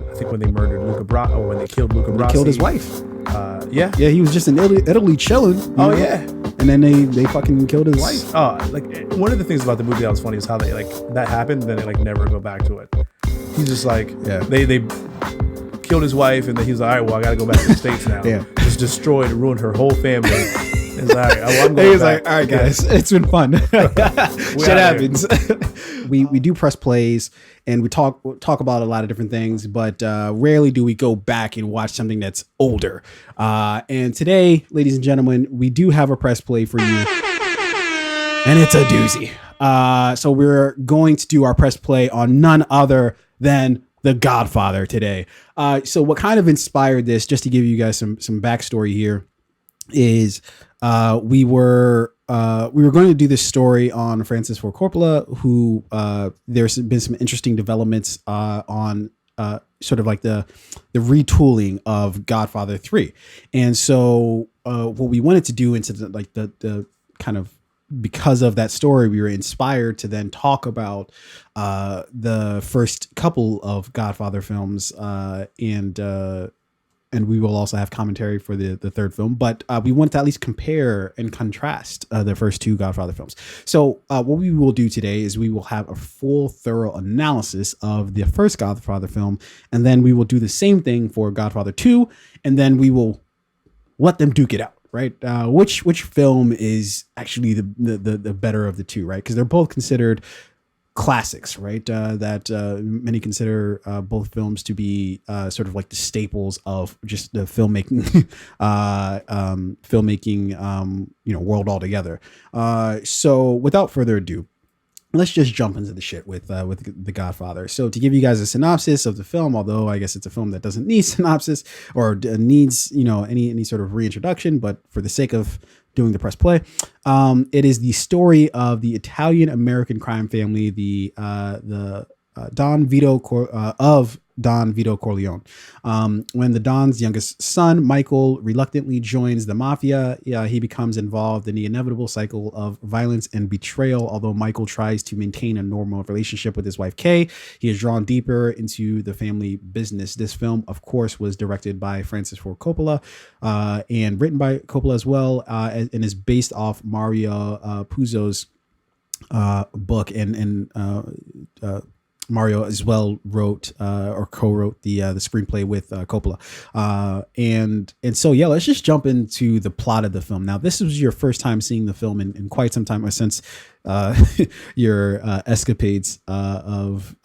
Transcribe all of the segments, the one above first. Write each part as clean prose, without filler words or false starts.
I think when they murdered Luca Brasi, or when they killed Luca Brasi. They killed his wife. Yeah, he was just in Italy chilling. Oh yeah, and then they fucking killed his wife. Oh, like one of the things about the movie that was funny is how they like that happened, then they like never go back to it. He's just like, they killed his wife, and then he's like, all right, well, I gotta go back to the States now. Just destroyed, ruined her whole family. He's like, I'm going he's back. Like, all right, guys, it's been fun. Shit happens. we do press plays and we talk about a lot of different things, but rarely do we go back and watch something that's older. And today, ladies and gentlemen, we do have a press play for you, and it's a doozy. So we're going to do our press play on none other than The Godfather today. So what kind of inspired this, just to give you guys some backstory here, is we were going to do this story on Francis Ford Coppola, who there's been some interesting developments on sort of like the retooling of Godfather 3. And so what we wanted to do into the kind of, because of that story, we were inspired to then talk about the first couple of Godfather films, and we will also have commentary for the third film. But we wanted to at least compare and contrast the first two Godfather films. So what we will do today is we will have a full, thorough analysis of the first Godfather film, and then we will do the same thing for Godfather 2, and then we will let them duke it out. Right. Which film is actually the better of the two, right? Because they're both considered classics, right? That many consider both films to be sort of like the staples of just the filmmaking, world altogether. So without further ado, let's just jump into the shit with The Godfather. So to give you guys a synopsis of the film, although I guess it's a film that doesn't need synopsis or needs, any sort of reintroduction, but for the sake of doing the press play, it is the story of the Italian-American crime family, the Don Vito Corleone. When the Don's youngest son, Michael, reluctantly joins the mafia, he becomes involved in the inevitable cycle of violence and betrayal. Although Michael tries to maintain a normal relationship with his wife, Kay, he is drawn deeper into the family business. This film, of course, was directed by Francis Ford Coppola and written by Coppola as well, and is based off Mario Puzo's book, and Mario as well wrote or co-wrote the screenplay with Coppola. And so, let's just jump into the plot of the film. Now, this was your first time seeing the film in quite some time, since your escapades of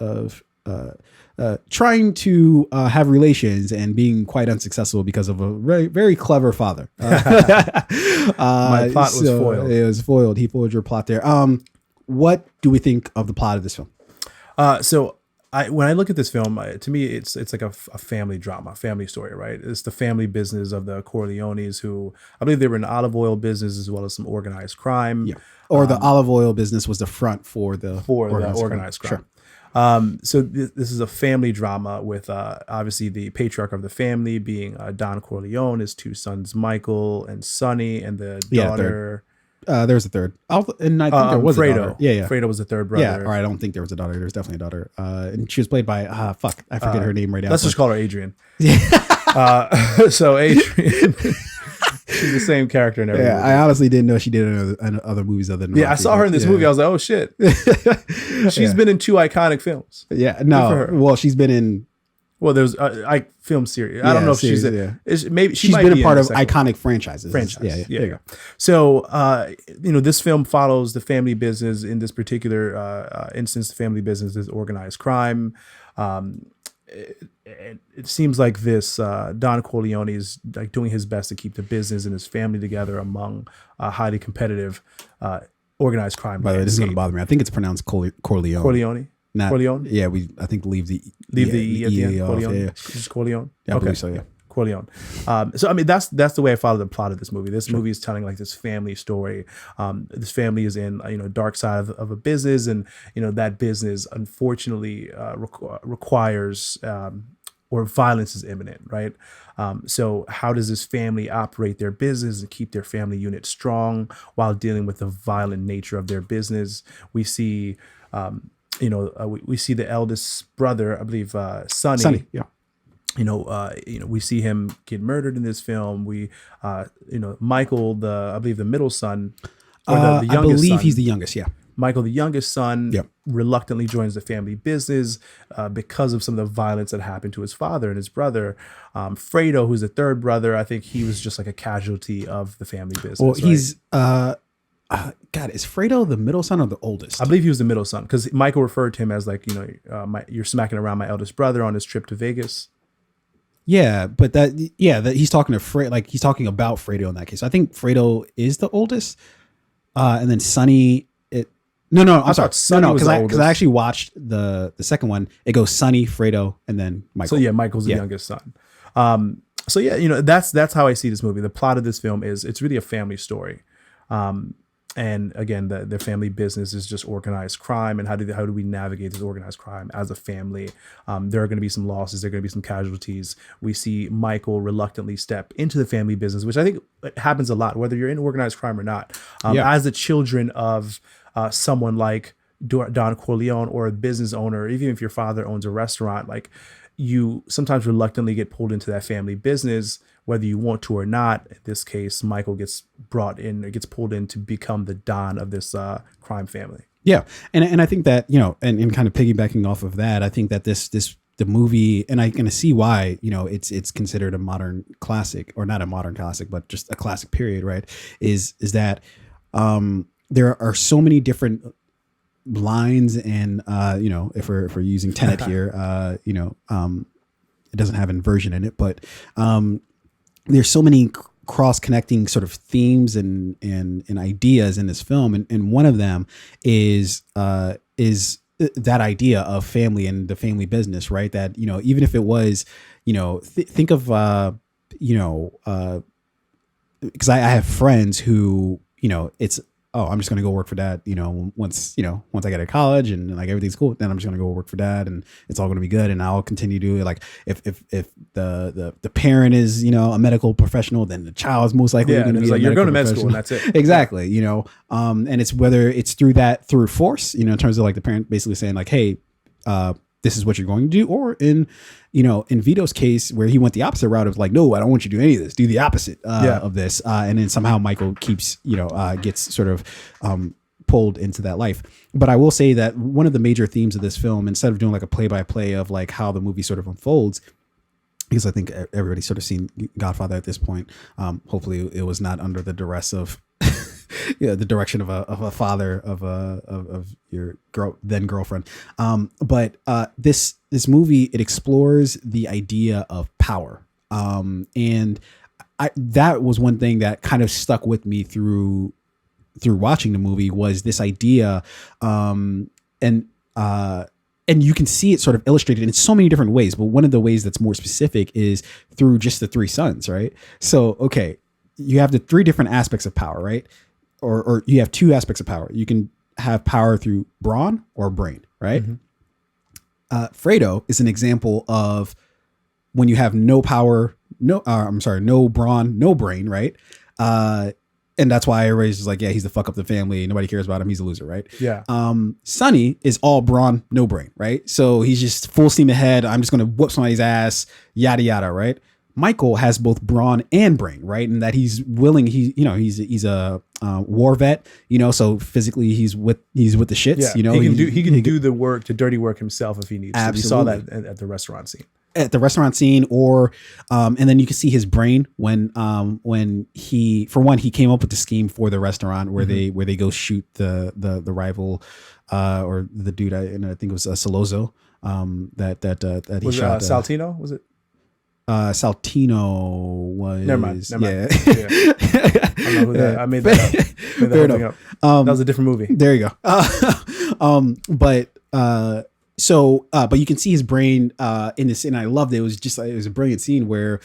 trying to have relations and being quite unsuccessful because of a very, very clever father. My plot was foiled. It was foiled. He foiled your plot there. What do we think of the plot of this film? So when I look at this film, to me, it's like a family drama, family story, right? It's the family business of the Corleones, who I believe they were in the olive oil business as well as some organized crime. Yeah. Or the olive oil business was the front for the organized crime. Sure. So this is a family drama with obviously the patriarch of the family being Don Corleone, his two sons, Michael and Sonny, and the daughter. There's a third. And I think there was Fredo. a daughter. Yeah. Fredo was the third brother. Yeah, or I don't think there was a daughter. There's definitely a daughter. And she was played by, I forget her name right now. Let's just call her Adrian. So Adrian, she's the same character in every movie. I honestly didn't know she did in other movies other than I saw her in this movie. I was like, oh shit. She's been in two iconic films. Yeah, no. Well, she's been in... Well, there's film series. I don't know if she's maybe she's been a part of iconic franchises. Yeah. There you go. So, this film follows the family business. In this particular instance, the family business is organized crime. It seems like this Don Corleone is like doing his best to keep the business and his family together among highly competitive organized crime. By the way, this is going to bother me. I think it's pronounced Corleone. Corleone. Not Corleone? Yeah, I think leave the E at the end. Corleone? Yeah. Just Corleone? Yeah, I believe so, yeah. Corleone. So, I mean, that's the way I follow the plot of this movie. This movie is telling like this family story. This family is in, dark side of a business, and, that business unfortunately requires or violence is imminent, right? So how does this family operate their business and keep their family unit strong while dealing with the violent nature of their business? We see... we see the eldest brother, I believe, Sonny. Yeah. we see him get murdered in this film. Michael, I believe the middle son, or the I youngest believe son. he's the youngest. Yeah. Michael, the youngest son, Yep. reluctantly joins the family business because of some of the violence that happened to his father and his brother. Fredo, who's the third brother, I think he was just like a casualty of the family business. Well, right? he's God, is Fredo the middle son or the oldest? I believe he was the middle son because Michael referred to him as like, you're smacking around my eldest brother on his trip to Vegas. Yeah, but that he's talking to he's talking about Fredo in that case. I think Fredo is the oldest, and then Sonny. I'm sorry, Sonny was the because I actually watched the second one. It goes Sonny, Fredo, and then Michael. So yeah, Michael's the youngest son. That's how I see this movie. The plot of this film is it's really a family story. And again, the family business is just organized crime, and how do we navigate this organized crime as a family? There are going to be some losses, there are going to be some casualties. We see Michael reluctantly step into the family business, which I think happens a lot, whether you're in organized crime or not. As the children of someone like Don Corleone or a business owner, even if your father owns a restaurant, like you sometimes reluctantly get pulled into that family business, whether you want to or not. In this case, Michael gets pulled in to become the Don of this crime family. Yeah. And I think that, and kind of piggybacking off of that, I think that the movie, and I can see why, it's considered a modern classic, or not a modern classic, but just a classic period, right? Is that there are so many different lines, and if we're using Tenet here, it doesn't have inversion in it, but there's so many cross-connecting sort of themes and ideas in this film, and one of them is that idea of family and the family business, right? That even if it was, think of because I have friends who it's, oh, I'm just going to go work for dad. Once I get out of college and like everything's cool, then I'm just going to go work for dad and it's all going to be good. And I'll continue to do it. Like if the parent is, a medical professional, then the child is most likely going to be like, you're going to med school and that's it. Exactly. And it's whether it's through force, in terms of like the parent basically saying like, hey, this is what you're going to do, or in Vito's case where he went the opposite route of like, no, I don't want you to do any of this. Do the opposite of this. And then somehow Michael keeps, gets sort of pulled into that life. But I will say that one of the major themes of this film, instead of doing like a play-by-play of like how the movie sort of unfolds, because I think everybody's sort of seen Godfather at this point. Hopefully it was not under the duress of the direction of a father of your girlfriend. But this movie, it explores the idea of power. And that was one thing that kind of stuck with me through watching the movie, was this idea. And you can see it sort of illustrated in so many different ways. But one of the ways that's more specific is through just the three sons, right? So, okay, you have the three different aspects of power, right? Or you have two aspects of power. You can have power through brawn or brain, right? Mm-hmm. Fredo is an example of when you have no power, no brawn, no brain, right? And that's why everybody's just like, yeah, he's the fuck up the family. Nobody cares about him. He's a loser, right? Yeah. Sonny is all brawn, no brain, right? So he's just full steam ahead. I'm just going to whoop somebody's ass, yada, yada, right? Michael has both brawn and brain, right? And that he's willing, he's a war vet, so physically he's with the shits, Yeah. He can do the work, the dirty work himself if he needs absolutely. to. We saw that at the restaurant scene. At the restaurant scene, or and then you can see his brain when he came up with the scheme for the restaurant where mm-hmm. they go shoot the rival or the dude, and I think it was Salozzo that he was shot. Saltino, was it? Saltino was. Never mind. Yeah. I don't know who that. I made that up. Fair enough. That was a different movie. There you go. But you can see his brain in this, and I loved it. It was a brilliant scene where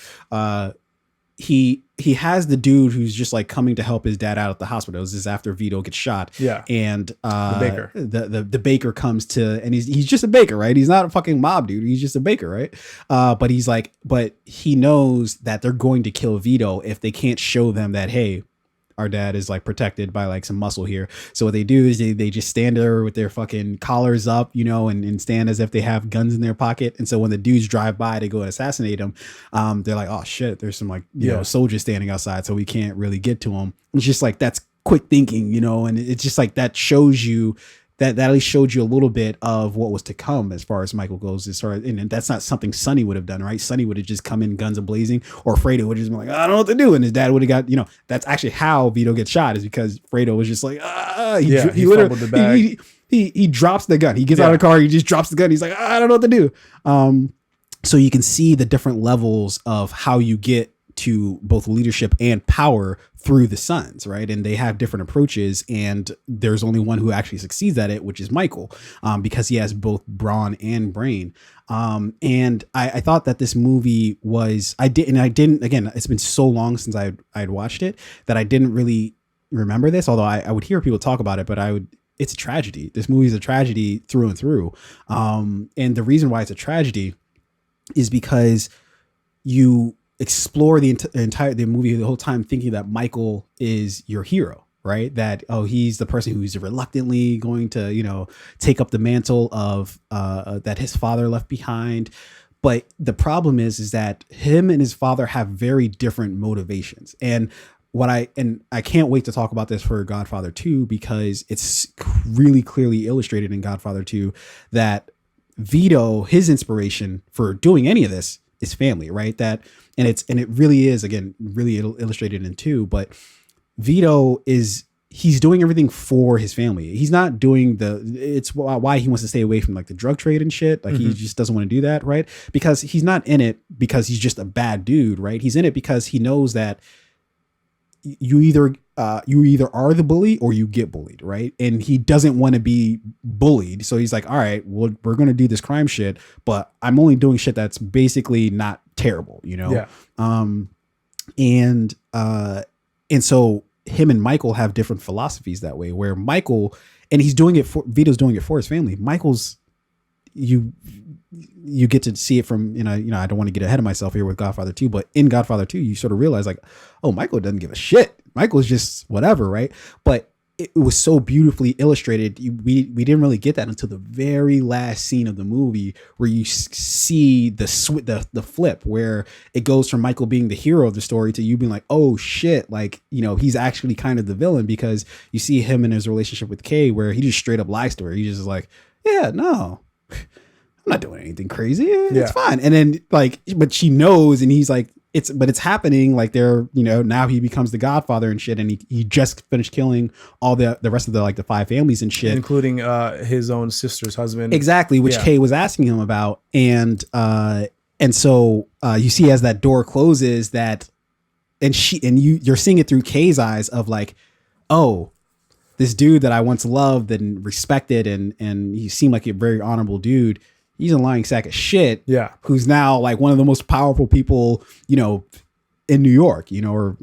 he has the dude who's just like coming to help his dad out at the hospital. This is after Vito gets shot. Yeah. And the baker. The baker comes to, and he's just a baker, right? He's not a fucking mob dude. He's just a baker, right? But he knows that they're going to kill Vito if they can't show them that, hey, our dad is like protected by like some muscle here. So what they do is they just stand there with their fucking collars up, you know, and stand as if they have guns in their pocket. And so when the dudes drive by to go and assassinate them, they're like, oh shit, there's some like, you know, soldiers standing outside, so we can't really get to them. It's just like, that's quick thinking, you know, and it's just like that shows you that at least showed you a little bit of what was to come as far as Michael goes. As far as, and that's not something Sonny would have done, right? Sonny would have just come in guns a blazing, or Fredo would have just been like, I don't know what to do. And his dad would have got, you know, that's actually how Vito gets shot, is because Fredo was just like, he literally, the bag. He drops the gun. He gets out of the car. He just drops the gun. He's like, I don't know what to do. So you can see the different levels of how you get to both leadership and power through the sons, right? And they have different approaches, and there's only one who actually succeeds at it, which is Michael, because he has both brawn and brain. And I thought that this movie was, I didn't, again, it's been so long since I'd watched it that I didn't really remember this, although I would hear people talk about it, but it's a tragedy. This movie is a tragedy through and through. And the reason why it's a tragedy is because you explore the movie the whole time thinking that Michael is your hero, right? That, oh, he's the person who's reluctantly going to, you know, take up the mantle of that his father left behind. But the problem is that him and his father have very different motivations. And I can't wait to talk about this for Godfather 2, because it's really clearly illustrated in Godfather 2 that Vito, his inspiration for doing any of this is family, right? And it really is, again, really illustrated in 2, but Vito he's doing everything for his family. He's not doing it's why he wants to stay away from like the drug trade and shit. Like he just doesn't want to do that, right? Because he's not in it because he's just a bad dude, right? He's in it because he knows that you either are the bully or you get bullied, right? And he doesn't want to be bullied, so he's like, all right, well, we're gonna do this crime shit, but I'm only doing shit that's basically not terrible, you know. And so him and Michael have different philosophies that way, where Michael, and Vito's doing it for his family. Michael's, you get to see it from, you know, I don't want to get ahead of myself here with Godfather 2, but in Godfather 2, you sort of realize like, oh, Michael doesn't give a shit. Michael's just whatever, right? But it was so beautifully illustrated. We didn't really get that until the very last scene of the movie, where you see the flip, where it goes from Michael being the hero of the story to you being like, oh shit, like, you know, he's actually kind of the villain, because you see him in his relationship with Kay, where he just straight up lies to her. He just is like, yeah, no, I'm not doing anything crazy. It's fine. And then like, but she knows, and he's like, it's happening. Like they're, you know, now he becomes the Godfather and shit. And he just finished killing all the rest of the 5 families and shit, including his own sister's husband. Exactly. Which Kay was asking him about. And so you see as that door closes you're seeing it through Kay's eyes of like, oh, this dude that I once loved and respected, and he seemed like a very honorable dude, he's a lying sack of shit. Yeah. Who's now like one of the most powerful people, you know, in New York, you know, or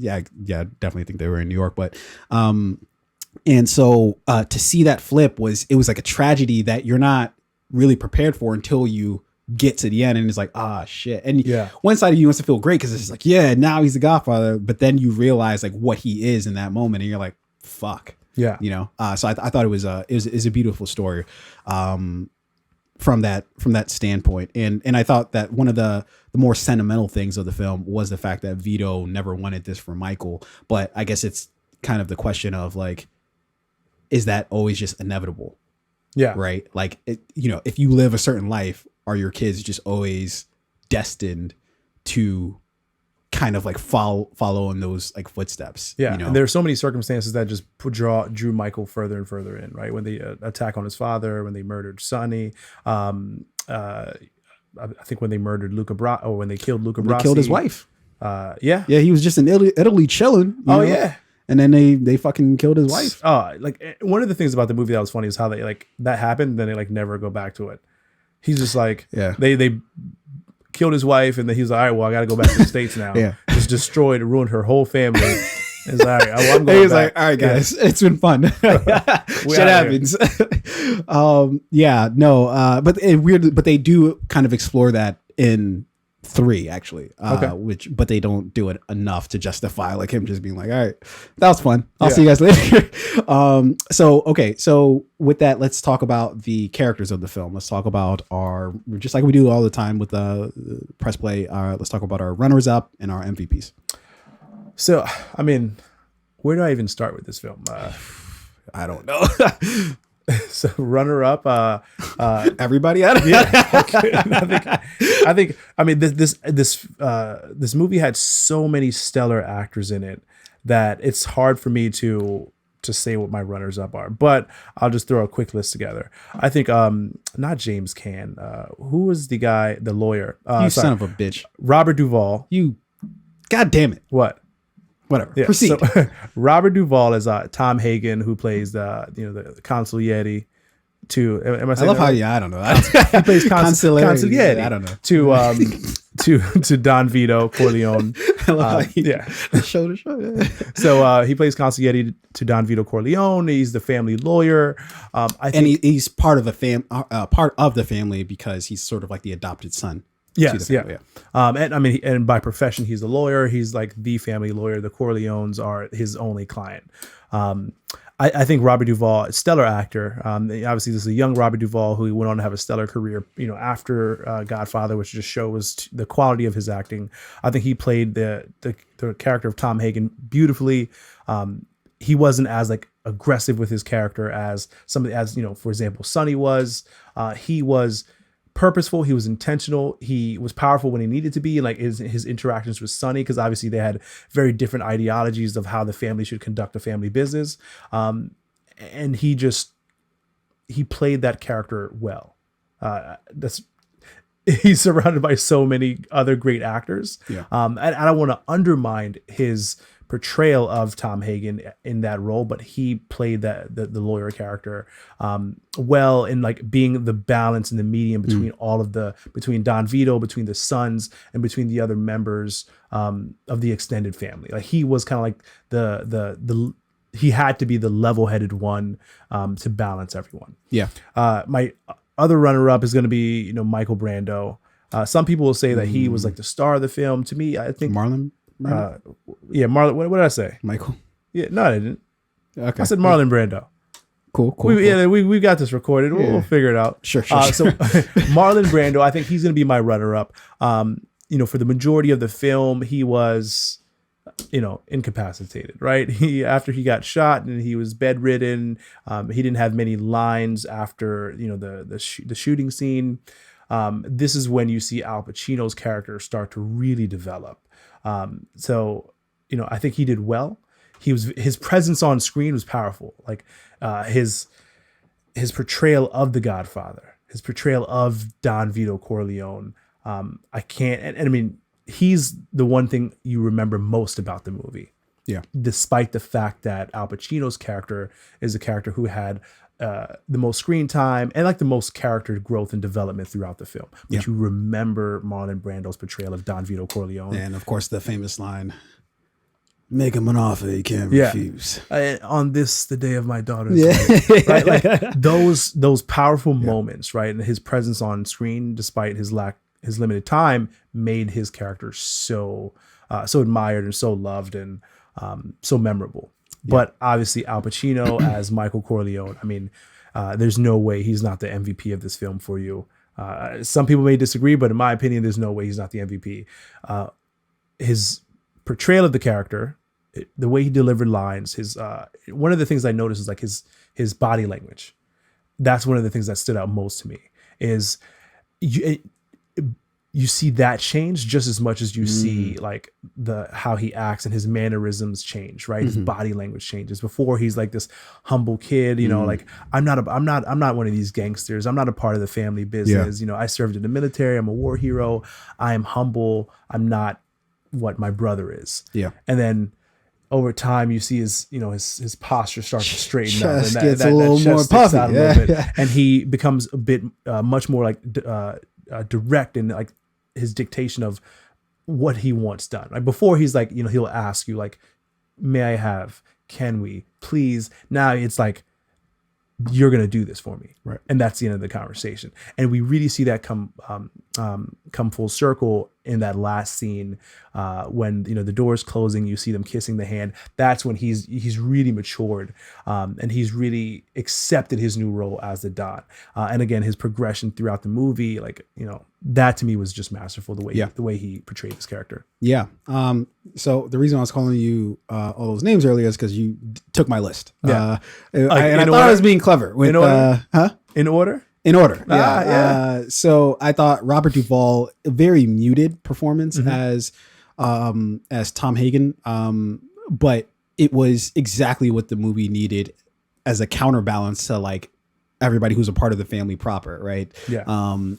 I definitely think they were in New York. But, and so to see that flip was like a tragedy that you're not really prepared for until you get to the end, and it's like, ah, shit. And one side of you wants to feel great because it's like, yeah, now he's the Godfather. But then you realize like what he is in that moment, and you're like, fuck. Yeah. You know, so I thought it was a beautiful story. From that standpoint. And I thought that one of the more sentimental things of the film was the fact that Vito never wanted this for Michael. But I guess it's kind of the question of like, is that always just inevitable? Yeah. Right. Like, you know, if you live a certain life, are your kids just always destined to kind of like follow in those like footsteps? Yeah. You know? And there are so many circumstances that just drew Michael further and further in, right? When the attack on his father, when they murdered Sonny, I think when they murdered when they killed Luca Brasi. They killed his wife. Yeah. He was just in Italy chilling. You know? Yeah. And then they fucking killed his wife. Like one of the things about the movie that was funny is how they like that happened, then they like never go back to it. He's just like, they killed his wife, and then he's like, all right, well, I got to go back to the States now. Just destroyed and ruined her whole family. It's all right. I'm going he's back. Like, all right, guys, it's been fun. Shit happens. But they do kind of explore that in 3 actually, but they don't do it enough to justify like him just being like, all right, that was fun, I'll see you guys later. So with that, let's talk about the characters of the film. Let's talk about our, just like we do all the time with press play, let's talk about our runners up and our MVPs. So I mean, where do I even start with this film? I don't know. So runner up, everybody out of I mean this movie had so many stellar actors in it that it's hard for me to say what my runners up are, but I'll just throw a quick list together. I think not James Caan, who was the guy, the lawyer, son of a bitch, Robert Duvall. You, god damn it. What? Whatever. Yeah, proceed. So, Robert Duvall is Tom Hagen, who plays the consigliere to. Am I saying I love that right? how I don't know. He plays consigliere. I don't know. to Don Vito Corleone. I love how show to show. Yeah. So he plays consigliere to Don Vito Corleone. He's the family lawyer. I think he's part of the family because he's sort of like the adopted son. Yes, yeah. And I mean, and by profession, he's a lawyer. He's like the family lawyer. The Corleones are his only client. I think Robert Duvall, stellar actor. Obviously, this is a young Robert Duvall who went on to have a stellar career, after Godfather, which just shows the quality of his acting. I think he played the character of Tom Hagen beautifully. He wasn't as like aggressive with his character as for example, Sonny was. He was purposeful, he was intentional, he was powerful when he needed to be, like his interactions with Sonny, because obviously they had very different ideologies of how the family should conduct a family business, and he played that character well. He's surrounded by so many other great actors, and I don't want to undermine his portrayal of Tom Hagen in that role, but he played the lawyer character well, in like being the balance and the medium between between Don Vito, between the sons, and between the other members of the extended family. Like he was kind of like he had to be the level-headed one to balance everyone. My other runner-up is going to be Michael Brando. Some people will say that he was like the star of the film. To me, I think Marlon. Marlon. What did I say? Michael. Yeah, no, I didn't. Okay. I said Marlon Brando. Cool. Yeah, we got this recorded. We'll figure it out. Sure. So Marlon Brando, I think he's going to be my runner-up. For the majority of the film, he was, incapacitated, right? After he got shot and he was bedridden, he didn't have many lines after, the shooting scene. This is when you see Al Pacino's character start to really develop. I think he did well. His presence on screen was powerful. Like his portrayal of the Godfather, his portrayal of Don Vito Corleone. I mean, he's the one thing you remember most about the movie. Yeah. Despite the fact that Al Pacino's character is a character who had the most screen time and like the most character growth and development throughout the film. But you remember Marlon Brando's portrayal of Don Vito Corleone. And of course the famous line, make him an offer he can't refuse. On this, the day of my daughter's wedding. Right? Like those powerful moments, right? And his presence on screen, despite his limited time, made his character so admired and so loved and so memorable. But obviously Al Pacino as Michael Corleone, I mean, there's no way he's not the MVP of this film for you. Some people may disagree, but in my opinion, there's no way he's not the MVP. His portrayal of the character, the way he delivered lines, one of the things I noticed is like his body language. That's one of the things that stood out most to me is you see that change just as much as you see like how he acts and his mannerisms change, right? His body language changes. Before he's like this humble kid, like I'm not one of these gangsters. I'm not a part of the family business. I served in the military. I'm a war hero. I am humble. I'm not what my brother is. Yeah. And then over time, you see his posture start to straighten out. Chest gets a little more puffy. And he becomes a bit much more like direct in like his dictation of what he wants done. Like before, he's like, he'll ask you like, "May I have? Can we? Please?" Now it's like, "You're gonna do this for me," right? And that's the end of the conversation. And we really see that come full circle in that last scene, when the door's closing, you see them kissing the hand. That's when he's really matured, and he's really accepted his new role as the Don. And again, his progression throughout the movie, like that to me was just masterful. The way he portrayed this character. Yeah. So the reason I was calling you all those names earlier is because you took my list. Yeah. And I thought I was being clever. With, in order? Huh? In order? In order. Yeah. Yeah. So I thought Robert Duvall, a very muted performance as Tom Hagen. But it was exactly what the movie needed as a counterbalance to like everybody who's a part of the family proper, right? Yeah.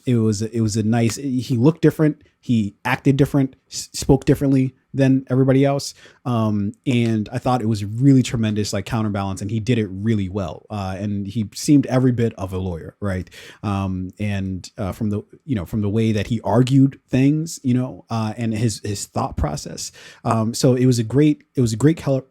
It was a nice. He looked different. He acted different. Spoke differently than everybody else. And I thought it was really tremendous, like counterbalance, and he did it really well. And he seemed every bit of a lawyer, right? And from the way that he argued things, and his thought process. So it was a great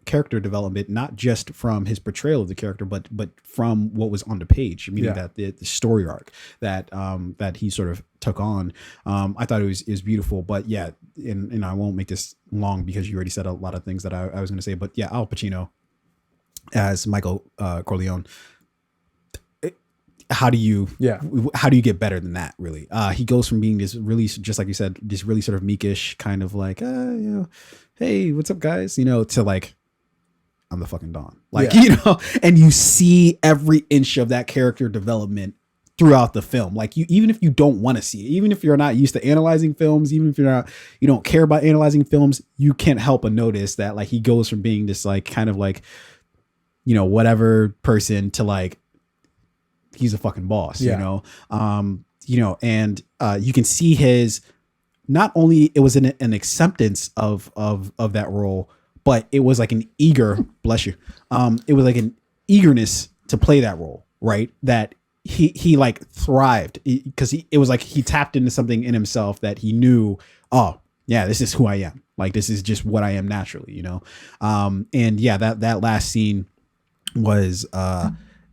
character development, not just from his portrayal of the character, but from what was on the page, meaning that the story arc that he sort of took on. I thought it was beautiful, but yeah, and I won't make this long because you already said a lot of things that I was going to say, but yeah, Al Pacino as Michael Corleone. How do you get better than that? Really, he goes from being this really, just like you said, this really sort of meekish kind of like, hey, what's up, guys? To like, I'm the fucking Don, like, and you see every inch of that character development throughout the film. Like even if you don't want to see it, even if you're not used to analyzing films, even if you don't care about analyzing films, you can't help but notice that like he goes from being this like kind of like, whatever person to like, he's a fucking boss, and you can see his, not only it was an acceptance of that role, but it was like bless you. It was like an eagerness to play that role, right? That he like thrived because it was like he tapped into something in himself that he knew, oh yeah, this is who I am. Like, this is just what I am naturally, and yeah, that last scene was,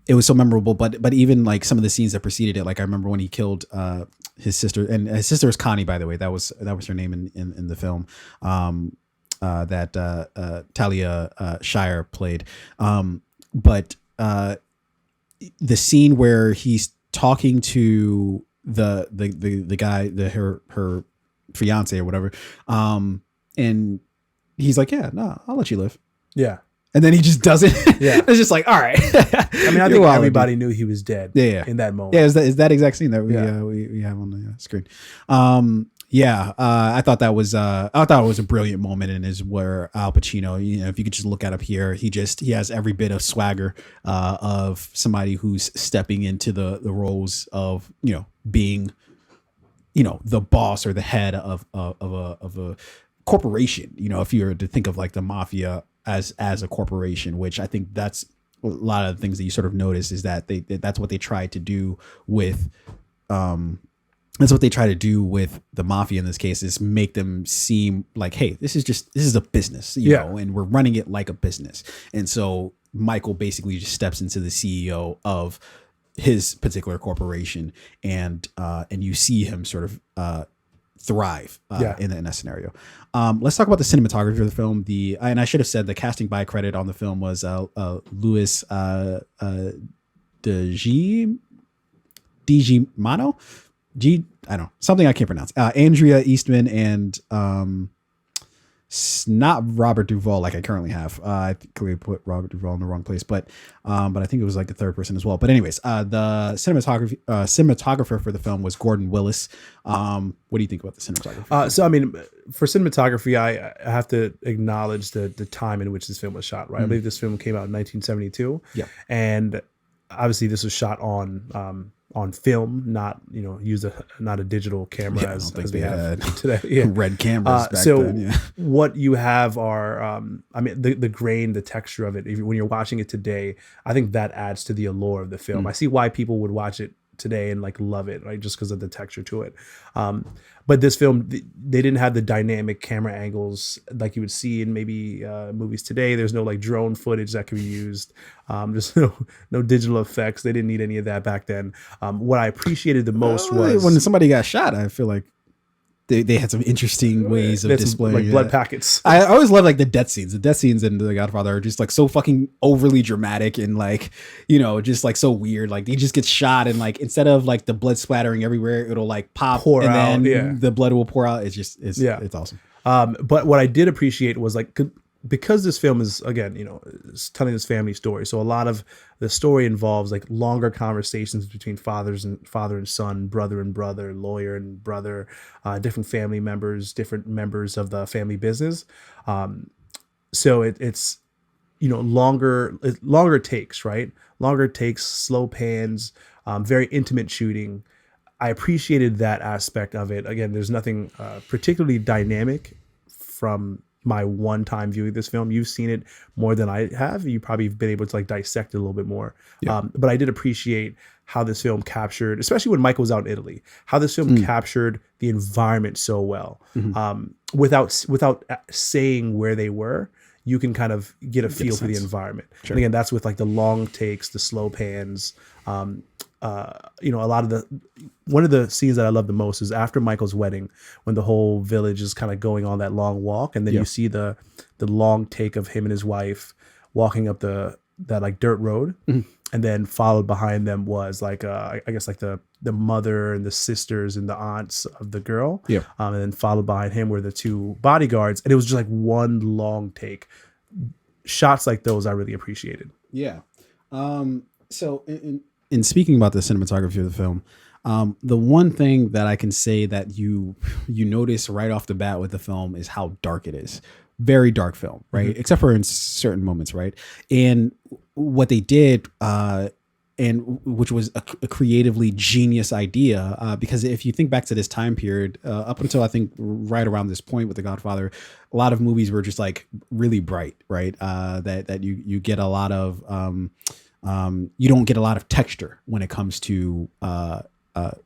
it was so memorable, but even like some of the scenes that preceded it, like I remember when he killed his sister, and his sister was Connie, by the way. That was her name in the film, that Talia Shire played. But the scene where he's talking to the guy, her fiance or whatever, and he's like, yeah, no, I'll let you live. Yeah. And then he just does it. Yeah. It's just like, all right. I mean, I think everybody knew he was dead. Yeah. In that moment. Yeah. Is that exact scene that we have on the screen? I thought that was a brilliant moment, and is where Al Pacino, if you could just look at up here, he has every bit of swagger of somebody who's stepping into the roles of being the boss or the head of a corporation. If you were to think of like the mafia as a corporation, which I think that's a lot of the things that you sort of notice is that that's what they try to do with that's what they try to do with the mafia in this case, is make them seem like, hey, this is a business, you know, and we're running it like a business. And so Michael basically just steps into the CEO of his particular corporation, and you see him sort of thrive in that scenario. Let's talk about the cinematography of the film. And I should have said the casting by credit on the film was Louis DiGimano. I don't know, something I can't pronounce. Andrea Eastman and not Robert Duvall like I currently have. I think we put Robert Duvall in the wrong place, but I think it was like the third person as well. But anyways, the cinematographer for the film was Gordon Willis. What do you think about the cinematography? So I mean, for cinematography, I have to acknowledge the time in which this film was shot. Right, I believe this film came out in 1972. Yeah, and obviously this was shot on film, not not a digital camera as we have today. Yeah. Red cameras back so then. Yeah. What you have are, I mean, the grain, the texture of it. When you're watching it today, I think that adds to the allure of the film. I see why people would watch it today and like love it, right? Just because of the texture to it. But this film, they didn't have the dynamic camera angles like you would see in maybe movies today. There's no like drone footage that can be used. There's no digital effects. They didn't need any of that back then. What I appreciated the most was when somebody got shot. I feel like they had some interesting ways of displaying like blood packets. I always love like the death scenes. The death scenes in The Godfather are just like so fucking overly dramatic and like, you know, just like so weird. Like he just gets shot and like instead of like the blood splattering everywhere, it'll like pour and out, then the blood will pour out. It's awesome. But what I did appreciate was like because this film is, again, you know, it's telling this family story. So a lot of the story involves like longer conversations between father and son, brother and brother, lawyer and brother, different family members, different members of the family business. So it's, you know, longer takes, right? Longer takes, slow pans, very intimate shooting. I appreciated that aspect of it. Again, there's nothing particularly dynamic from my one time viewing this film. You've seen it more than I have. You probably have been able to like dissect it a little bit more. Yeah. But I did appreciate how this film captured, especially when Michael was out in Italy, how this film captured the environment so well. Without saying where they were, you can kind of get a feel for the environment. Sure. And again, that's with like the long takes, the slow pans. You know, one of the scenes that I love the most is after Michael's wedding, when the whole village is kind of going on that long walk, and then you see the long take of him and his wife walking up that like dirt road, and then followed behind them was like I guess like the mother and the sisters and the aunts of the girl, and then followed behind him were the two bodyguards, and it was just like one long take. Shots like those I really appreciated. Yeah. So in speaking about the cinematography of the film, the one thing that I can say that you notice right off the bat with the film is how dark it is. Very dark film, right? Except for in certain moments, right? And what they did, and which was a creatively genius idea, because if you think back to this time period, up until I think right around this point with The Godfather, a lot of movies were just like really bright, right? That you get a lot of you don't get a lot of texture when it comes to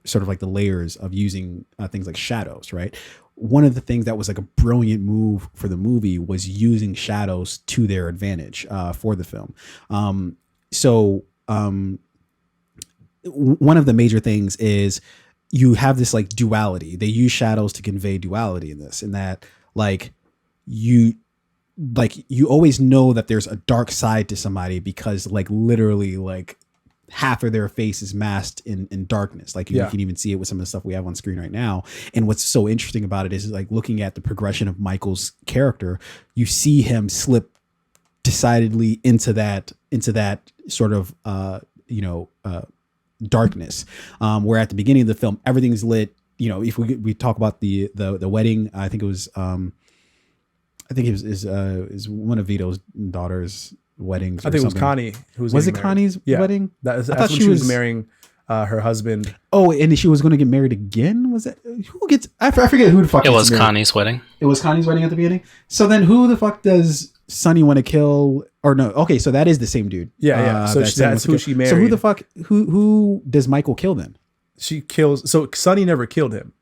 sort of like the layers of using things like shadows, right? One of the things that was like a brilliant move for the movie was using shadows to their advantage for the film. One of the major things is you have this like duality. They use shadows to convey duality in this, in that like you always know that there's a dark side to somebody because like literally like half of their face is masked in darkness. Like you can even see it with some of the stuff we have on screen right now. And what's so interesting about it is like looking at the progression of Michael's character, you see him slip decidedly into that sort of darkness, where at the beginning of the film everything's lit. You know, if we talk about the wedding, I think it was is one of Vito's daughter's weddings. I think it was Connie. Was it Connie's wedding? That's when she was marrying her husband. Oh, and she was going to get married again. Was that who gets? I forget who the fuck. It was Connie's wedding. It was Connie's wedding at the beginning. So then, who the fuck does Sonny want to kill? Or no? Okay, so that is the same dude. Yeah. So that's who she married. So who the fuck? Who does Michael kill then? She kills. So Sonny never killed him.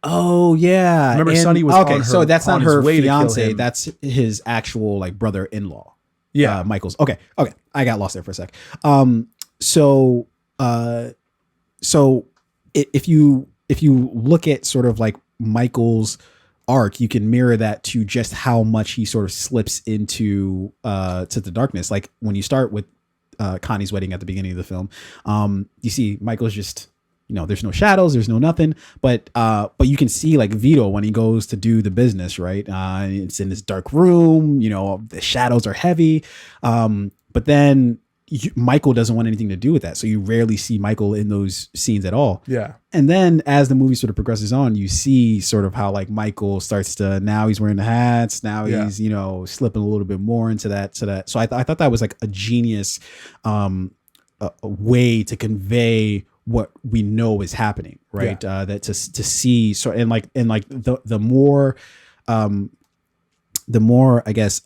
Oh yeah. Remember, Sonny was on her, so that's not her fiance. That's his actual like brother-in-law. Yeah, Michael's. Okay. I got lost there for a sec. So if you look at sort of like Michael's arc, you can mirror that to just how much he sort of slips into to the darkness. Like when you start with Connie's wedding at the beginning of the film, you see Michael's just, you know, there's no shadows, there's no nothing, but you can see like Vito when he goes to do the business, right? It's in this dark room, you know, the shadows are heavy, but then Michael doesn't want anything to do with that, so you rarely see Michael in those scenes at all. Yeah. And then as the movie sort of progresses on, you see sort of how like Michael starts to, now he's wearing the hats, now he's, you know, slipping a little bit more into that. So I thought that was like a genius a way to convey what we know is happening, right? That to see, so and the more I guess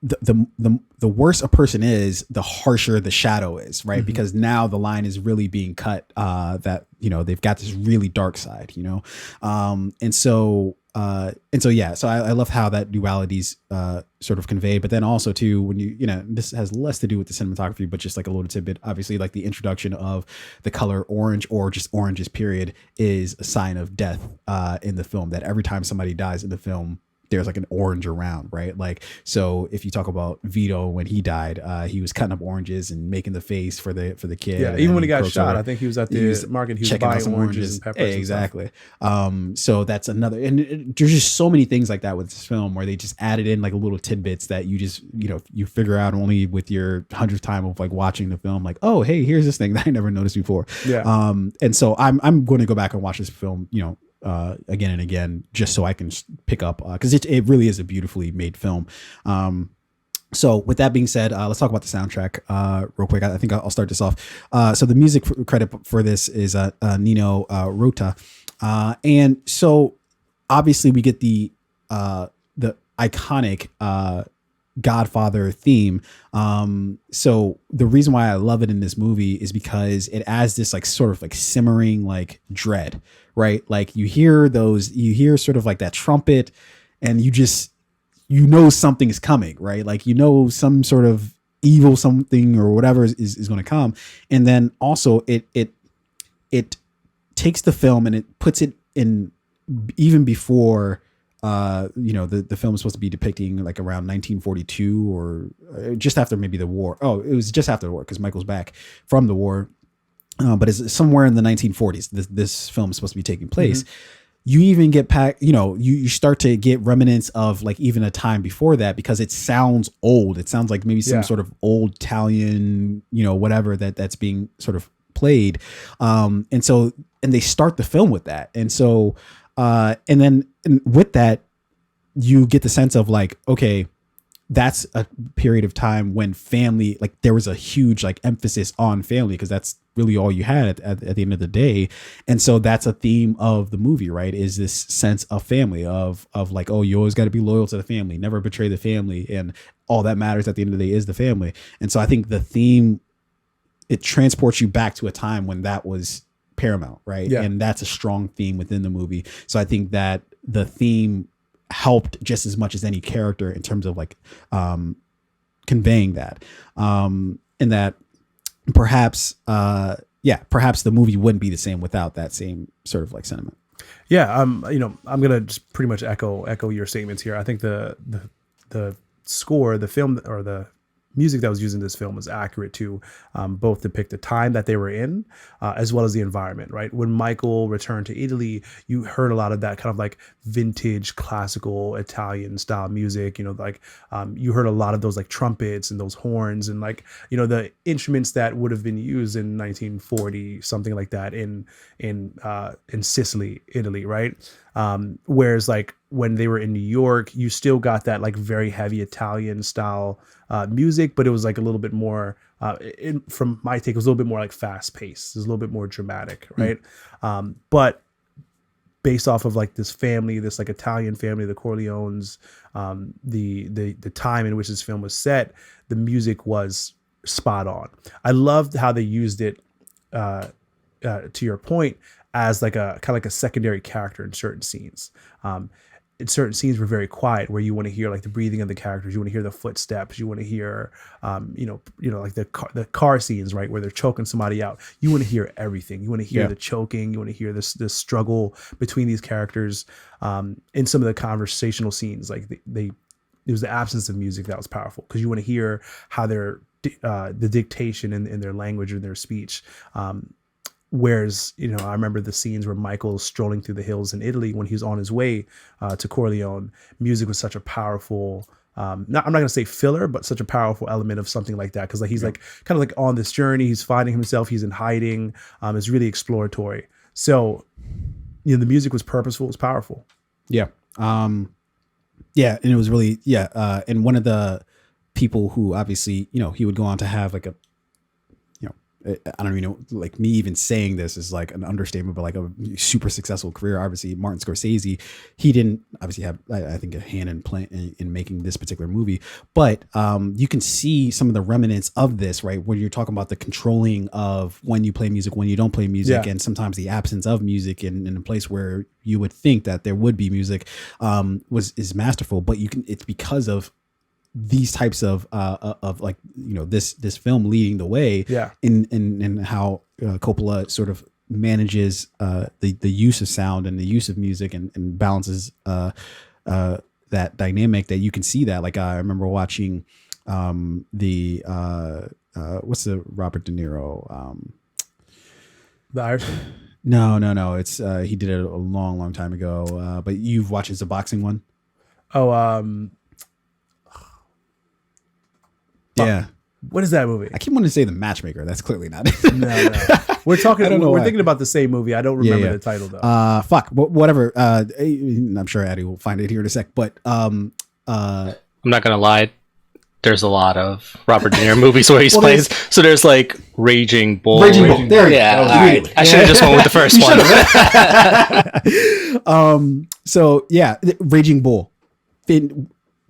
the worse a person is, the harsher the shadow is, right? Mm-hmm. Because now the line is really being cut, that, you know, they've got this really dark side, you know? And so yeah, so I love how that duality's sort of conveyed. But then also too, when you know, this has less to do with the cinematography, but just like a little tidbit, obviously, like the introduction of the color orange, or just oranges period, is a sign of death in the film. That every time somebody dies in the film, there's like an orange around, right? Like, so if you talk about Vito, when he died, he was cutting up oranges and making the face for the kid. Yeah, even when he got shot, I think he was at the market. He was checking out buying some oranges and peppers. Exactly. So that's another, and there's just so many things like that with this film, where they just added in like little tidbits that you just, you know, you figure out only with your 100th time of like watching the film, like, oh, hey, here's this thing that I never noticed before. Yeah. And so I'm going to go back and watch this film, you know, again and again, just so I can pick up, because it really is a beautifully made film. So with that being said, let's talk about the soundtrack real quick. I think I'll start this off. So the music credit for this is Nino Rota, and so obviously we get the iconic Godfather theme. So the reason why I love it in this movie is because it adds this like sort of like simmering like dread, right? Like you hear sort of like that trumpet, and you know something is coming, right? Like, you know, some sort of evil something or whatever is going to come. And then also it takes the film and it puts it in even before, you know, the film is supposed to be depicting like around 1942 or just after maybe the war. Oh, it was just after the war, because Michael's back from the war. But it's somewhere in the 1940s. This film is supposed to be taking place. Mm-hmm. You even get you know, you start to get remnants of like even a time before that, because it sounds old. It sounds like maybe some sort of old Italian, you know, whatever that's being sort of played. And they start the film with that. And so, and then with that, you get the sense of like, okay, that's a period of time when family, like there was a huge like emphasis on family, because that's really all you had at the end of the day. And so that's a theme of the movie, right? Is this sense of family, of like, oh, you always got to be loyal to the family, never betray the family, and all that matters at the end of the day is the family. And so I think the theme, it transports you back to a time when that was paramount, right? Yeah. And that's a strong theme within the movie. So I think that the theme helped just as much as any character in terms of like conveying that, and that perhaps perhaps the movie wouldn't be the same without that same sort of like sentiment. Yeah, you know, I'm gonna just pretty much echo your statements here. I think the score, the film, or the music that was used in this film was accurate to both depict the time that they were in, as well as the environment, right? When Michael returned to Italy, you heard a lot of that kind of like vintage classical Italian style music, you know, like you heard a lot of those like trumpets and those horns and like, you know, the instruments that would have been used in 1940, something like that in Sicily, Italy, right? Whereas like when they were in New York, you still got that like very heavy Italian style music, but it was like a little bit more, from my take, it was a little bit more like fast paced. It was a little bit more dramatic, right? But based off of like this family, this like Italian family, the Corleones, the time in which this film was set, the music was spot on. I loved how they used it, to your point, as like a kind of like a secondary character in certain scenes. In certain scenes were very quiet, where you want to hear like the breathing of the characters, you want to hear the footsteps, you want to hear, you know, like the car scenes, right, where they're choking somebody out. You want to hear everything. You want to hear the choking. You want to hear this struggle between these characters. In some of the conversational scenes, like it was the absence of music that was powerful, because you want to hear how they're the dictation in their language and their speech. Whereas, you know, I remember the scenes where Michael's strolling through the hills in Italy when he was on his way to Corleone. Music was such a powerful, I'm not going to say filler, but such a powerful element of something like that. Because like he's like kind of like on this journey, he's finding himself, he's in hiding. It's really exploratory. So, you know, the music was purposeful, it was powerful. Yeah. And it was really, and one of the people who obviously, you know, he would go on to have like a, you know, I don't even know, like me even saying this is like an understatement, but like a super successful career. Obviously, Martin Scorsese, he didn't obviously have, I think, a hand in making this particular movie, but you can see some of the remnants of this, right? Where you're talking about the controlling of when you play music, when you don't play music, and sometimes the absence of music in a place where you would think that there would be music is masterful. But it's because of these types of like, this film leading the way in how Coppola sort of manages the use of sound and the use of music and balances that dynamic, that you can see that. Like I remember watching the what's the Robert De Niro The Irishman? No, it's he did it a long time ago, but you've watched, it's a boxing one. Yeah. What is that movie? I keep wanting to say The Matchmaker. That's clearly not it. No. We're thinking about the same movie. I don't remember the title though. Whatever. I'm sure Addie will find it here in a sec. But I'm not gonna lie. There's a lot of Robert De Niro movies where he plays. So there's like Raging Bull. There. Yeah. All right. I should have just went with the first one. So yeah, Raging Bull.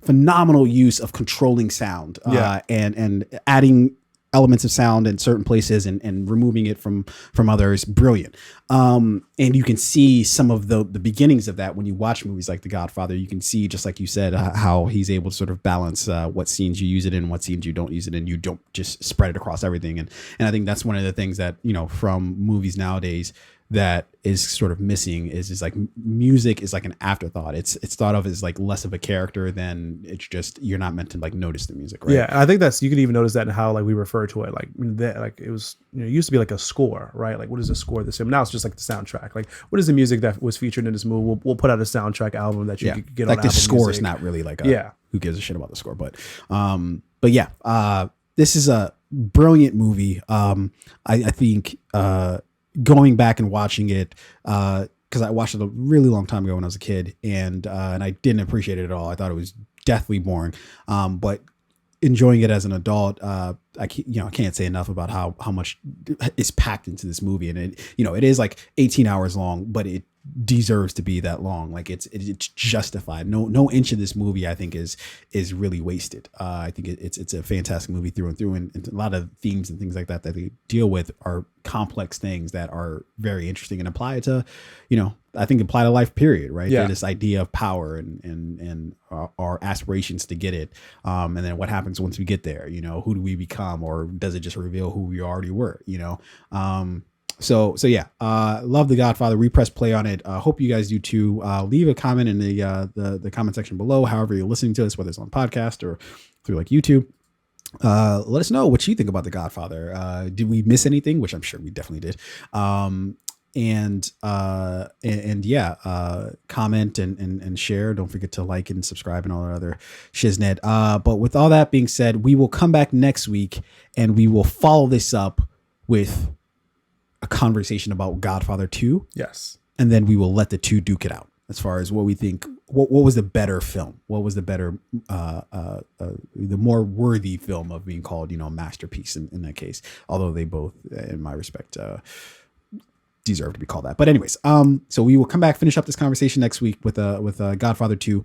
Phenomenal use of controlling sound and adding elements of sound in certain places and removing it from others. Brilliant. And you can see some of the beginnings of that when you watch movies like The Godfather. You can see, just like you said, how he's able to sort of balance what scenes you use it in, what scenes you don't use it in. You don't just spread it across everything. And I think that's one of the things that, from movies nowadays that is sort of missing is like music is like an afterthought. It's thought of as like less of a character than it's just, you're not meant to like notice the music, right? Yeah, and I think you can even notice that in how like we refer to it. Like it was, it used to be like a score, right? Like what is the score of this film? Now it's just like the soundtrack. Like what is the music that was featured in this movie? We'll put out a soundtrack album that you can get like on the Apple score Music. is not really like who gives a shit about the score, but yeah, this is a brilliant movie. I think going back and watching it, because I watched it a really long time ago when I was a kid, and I didn't appreciate it at all. I thought it was deathly boring. But enjoying it as an adult, I can't say enough about how much is packed into this movie, and it is like 18 hours long, but it deserves to be that long. Like it's justified. No inch of this movie I think is really wasted. I think it's a fantastic movie through and through, and a lot of themes and things like that they deal with are complex things that are very interesting and apply to I think apply to life, period, right? Yeah. This idea of power and our aspirations to get it, and then what happens once we get there. Who do we become, or does it just reveal who we already were? So yeah, love The Godfather. We press play on it. Hope you guys do too. Leave a comment in the comment section below, however you're listening to us, whether it's on podcast or through like YouTube. Let us know what you think about The Godfather. Did we miss anything? Which I'm sure we definitely did. And comment and share. Don't forget to like and subscribe and all that other shiznit. But with all that being said, we will come back next week and we will follow this up with a conversation about Godfather 2. Yes. And then we will let the two duke it out as far as what we think, what was the better film? What was the better, the more worthy film of being called, masterpiece in that case, although they both, in my respect, deserve to be called that. But anyways, so we will come back, finish up this conversation next week with Godfather 2.